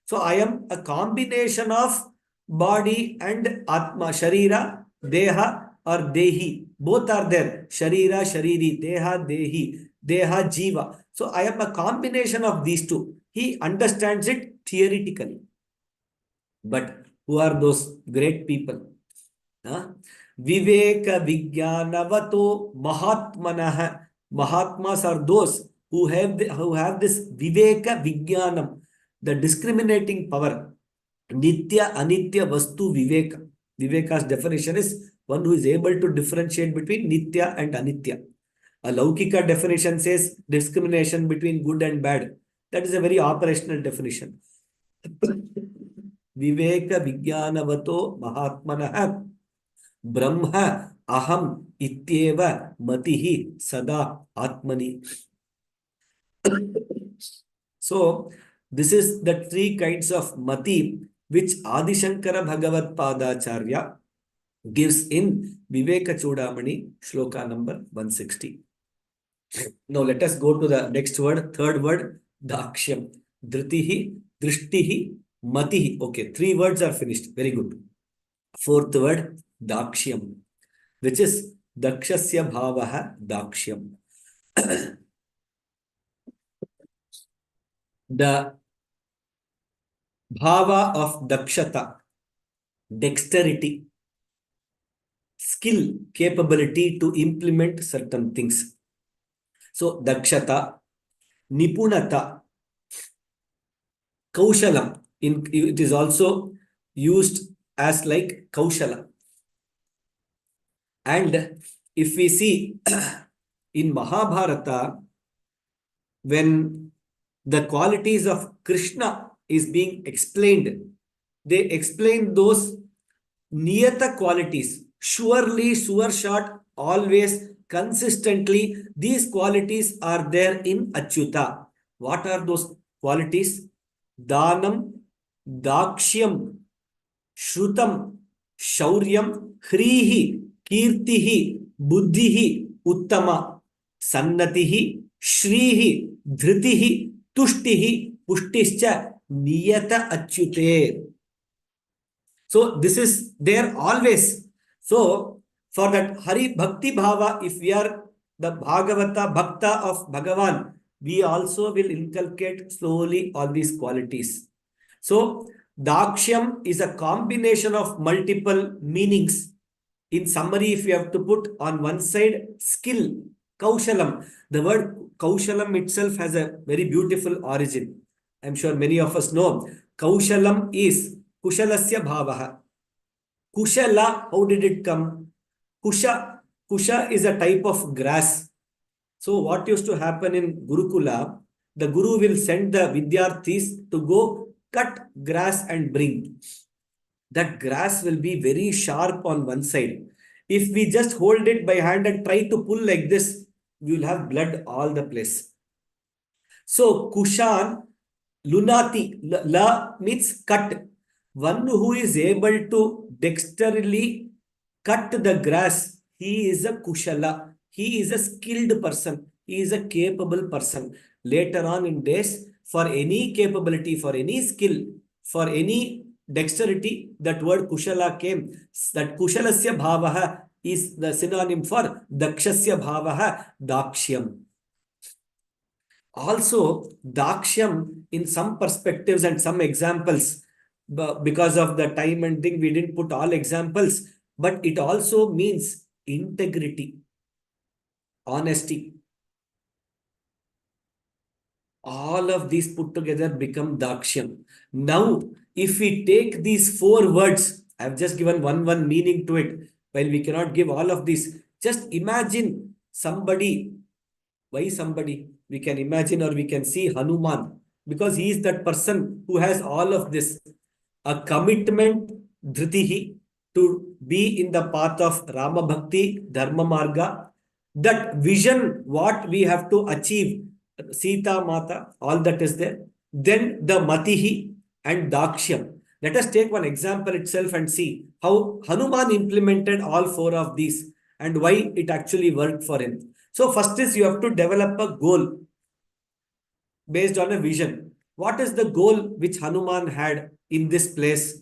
[SPEAKER 1] So I am a combination of body and atma, sharira, deha or dehi. Both are there. Sharira, shariri, deha, dehi, deha, jiva. So I am a combination of these two. He understands it theoretically. But who are those great people? Huh? Viveka Vijnanavato Mahatmanah. Mahatmas are those who have this Viveka Vijnanam, the discriminating power. Nitya Anitya Vastu Viveka. Viveka's definition is one who is able to differentiate between Nitya and Anitya. A Laukika definition says discrimination between good and bad. That is a very operational definition. Viveka Vijnanavato Mahatmanah Brahma aham ityeva matihi sada atmani. So, this is the three kinds of mati which Adi Shankara Bhagavad Padacharya gives in Viveka Chudamani, shloka number 160. Now, let us go to the next word, third word, Dakshyam. Dhritihi, Drishtihi, Matihi. Okay, three words are finished. Very good. Fourth word, Dakshyam, which is Dakshasya Bhavaha Dakshyam. The Bhava of Dakshata, dexterity, skill, capability to implement certain things. So, Dakshata, Nipunata, Kaushalam, it is also used as like Kaushala. And if we see in Mahabharata, when the qualities of Krishna is being explained, they explain those niyata qualities, surely, sure shot, always, consistently. These qualities are there in Achyuta. What are those qualities? Danam, Dakshyam, Shrutam, Shauryam, Hrihi, Kirtihi, Buddhihi, Uttama, Sannatihi, Shrihi, Dhritihi, Tushtihi, Pushtischa, Niyata Achyute. So this is there always. So for that Hari Bhakti Bhava, if we are the Bhagavata Bhakta of Bhagavan, we also will inculcate slowly all these qualities. So Dakshyam is a combination of multiple meanings. In summary, if you have to put on one side, skill, Kaushalam. The word Kaushalam itself has a very beautiful origin. I'm sure many of us know. Kaushalam is Kushalasya Bhavaha. Kushala, how did it come? Kusha is a type of grass. So what used to happen in Gurukula, the Guru will send the Vidyarthis to go cut grass and bring. That grass will be very sharp on one side. If we just hold it by hand and try to pull like this, we will have blood all the place. So Kushan, Lunati, La means cut. One who is able to dexterously cut the grass, he is a Kushala. He is a skilled person. He is a capable person. Later on in days, for any capability, for any skill, for any dexterity, that word Kushala came. That Kushalasya Bhavaha is the synonym for Dakshasya Bhavaha, Dakshyam. Also, Dakshyam, in some perspectives and some examples, because of the time and thing, we didn't put all examples, but it also means integrity, honesty. All of these put together become Dakshyam. Now, if we take these four words, I've just given one meaning to it, while we cannot give all of these. Just imagine somebody. Why somebody? We can imagine or we can see Hanuman. because he is that person who has all of this. A commitment, dhritihi, to be in the path of Rama Bhakti, Dharma Marga. That vision, what we have to achieve, Sita Mata, all that is there. Then the Matihi and Dakshyam. Let us take one example itself and see how Hanuman implemented all four of these and why it actually worked for him. So first is you have to develop a goal based on a vision. What is the goal which Hanuman had in this place?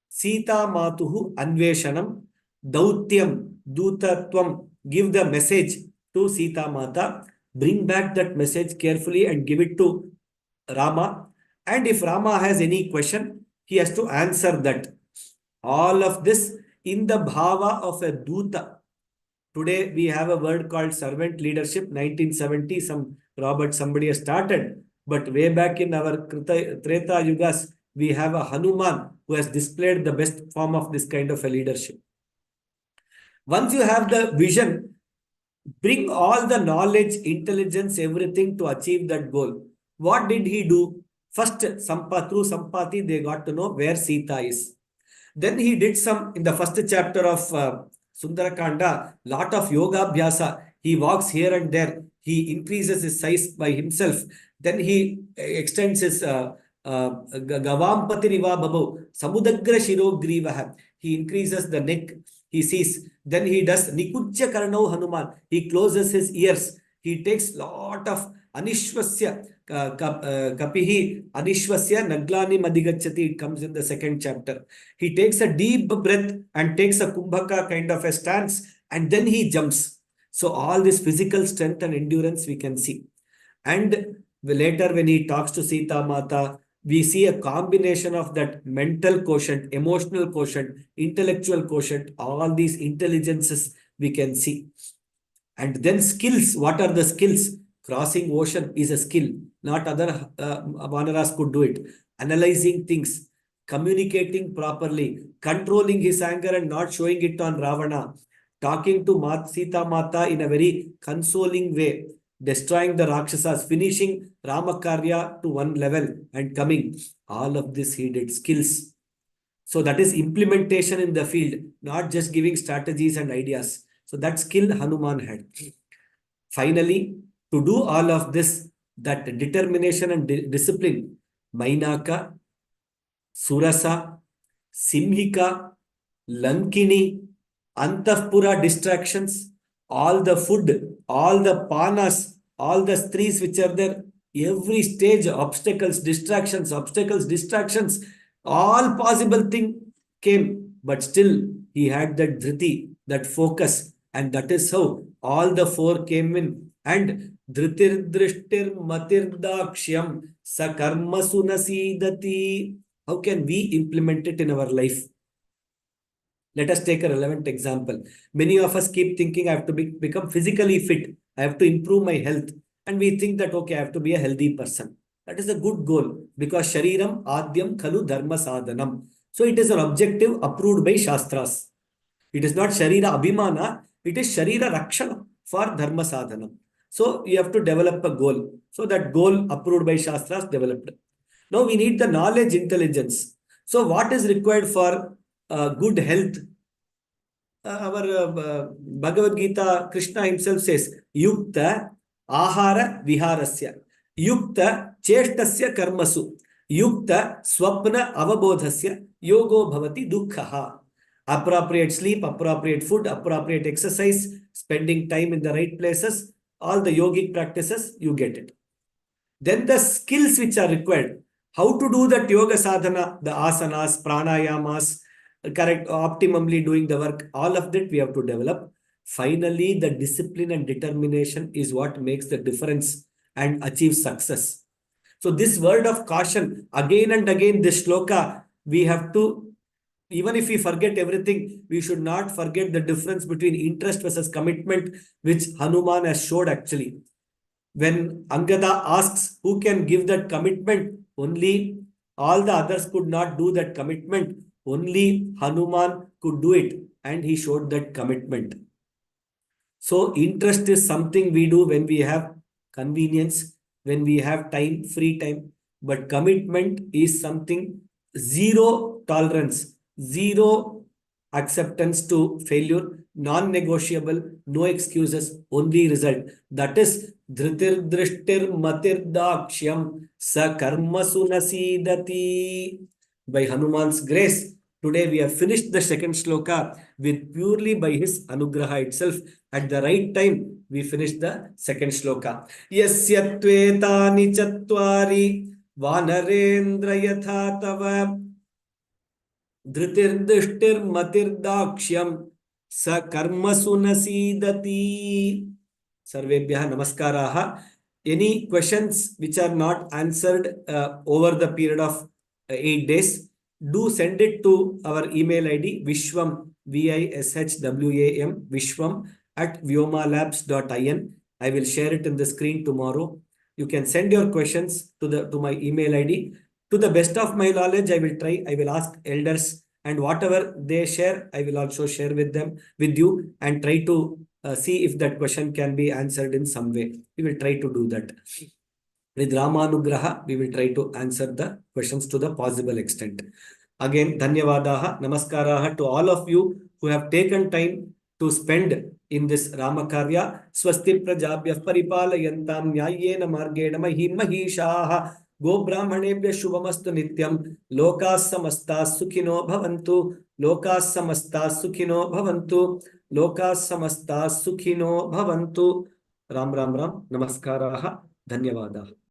[SPEAKER 1] Sita Matuhu Anveshanam Dautyam Dutatvam. Give the message to Sita Mata. Bring back that message carefully and give it to Rama. And if Rama has any question, he has to answer that. All of this in the bhava of a Duta. Today we have a word called servant leadership. 1970, somebody has started. But way back in our Treta Yugas, we have a Hanuman who has displayed the best form of this kind of a leadership. Once you have the vision, bring all the knowledge, intelligence, everything to achieve that goal. What did he do? First, through Sampati, they got to know where Sita is. Then he did some, in the first chapter of Sundarakandam, lot of yoga abhyasa. He walks here and there. He increases his size by himself. Then he extends his Gavampati Riva Babu, Samudagra Shiro Grivaha. He increases the neck. He sees. Then he does Nikujya Karnau Hanuman. He closes his ears. He takes lot of Anishwasya. Kapihi Anishwasya Naglani Madigachati. It comes in the second chapter. He takes a deep breath and takes a Kumbhaka kind of a stance, and then he jumps. So all this physical strength and endurance we can see. And later when he talks to Sita Mata, we see a combination of that mental quotient, emotional quotient, intellectual quotient, all these intelligences we can see. And then skills. What are the skills? Crossing ocean is a skill. Not other Vanaras could do it. Analyzing things, communicating properly, controlling his anger and not showing it on Ravana, talking to Sita Mata in a very consoling way, destroying the Rakshasas, finishing Ramakarya to one level and coming. All of this he did. Skills. So that is implementation in the field, not just giving strategies and ideas. So that skill Hanuman had. Finally, to do all of this, that determination and discipline, Mainaka, Surasa, Simhika, Lankini, Antahpura distractions, all the food, all the panas, all the streets which are there, every stage, obstacles, distractions, all possible thing came, but still he had that dhriti, that focus, and that is how all the four came in. And dhritir drishtir matir dakshyam sakarmasu nasidati. How can we implement it in our life? Let us take a relevant example. Many of us keep thinking I have to become physically fit. I have to improve my health. And we think that, okay, I have to be a healthy person. That is a good goal because Shariram Adyam Khalu Dharma Sadhanam. So it is an objective approved by Shastras. It is not Sharira Abhimana. It is Sharira Rakshana for Dharma Sadhanam. So you have to develop a goal. So that goal approved by Shastras developed. Now we need the knowledge, intelligence. So what is required for good health? Our Bhagavad Gita, Krishna himself says, Yukta Ahara Viharasya, Yukta Cheshtasya Karmasu, Yukta Swapna Avabodhasya, Yogo Bhavati Dukkhaha. Appropriate sleep, appropriate food, appropriate exercise, spending time in the right places, all the yogic practices, you get it. Then the skills which are required. How to do that yoga sadhana, the asanas, pranayamas, correct, optimally doing the work, all of that we have to develop. Finally, the discipline and determination is what makes the difference and achieve success. So this word of caution, again and again, this shloka, we have to, even if we forget everything, we should not forget the difference between interest versus commitment, which Hanuman has showed actually. When Angada asks who can give that commitment, only all the others could not do that commitment. Only Hanuman could do it, and he showed that commitment. So interest is something we do when we have convenience, when we have time, free time. but commitment is something zero tolerance, zero acceptance to failure, non-negotiable, no excuses, only result. That is dhritir drishtir matir dakshyam sa karmasu nasidati. By Hanuman's grace, today we have finished the second shloka with purely by his anugraha itself. At the right time, we finished the second shloka. Yasya tvetani chatvari vanarendra yatha tava धृतिर्दृष्टिर्मतिर्दाक्ष्यं स कर्मसु न सीदति. Sarvebhyah namaskaraha. Any questions which are not answered over the period of 8 days, do send it to our email ID Vishwam, VISHWAM, Vishwam at vyomalabs.in. I will share it in the screen tomorrow. You can send your questions to my email ID. To the best of my knowledge, I will try. I will ask elders, and whatever they share, I will also share with you, and try to see if that question can be answered in some way. We will try to do that. With Ramanugraha, we will try to answer the questions to the possible extent. Again, dhanyavadaha, namaskaraha to all of you who have taken time to spend in this Ramakarya. Swasti prajabhyah paripalayantam nyayena margena mahim mahishaha go brahmanebhya shubhamastu nityam lokas samastas sukhino bhavantu lokas samastas sukhino bhavantu lokas samastas sukhino bhavantu. Ram Ram Ram. Namaskaraha. Dhanyavadaha.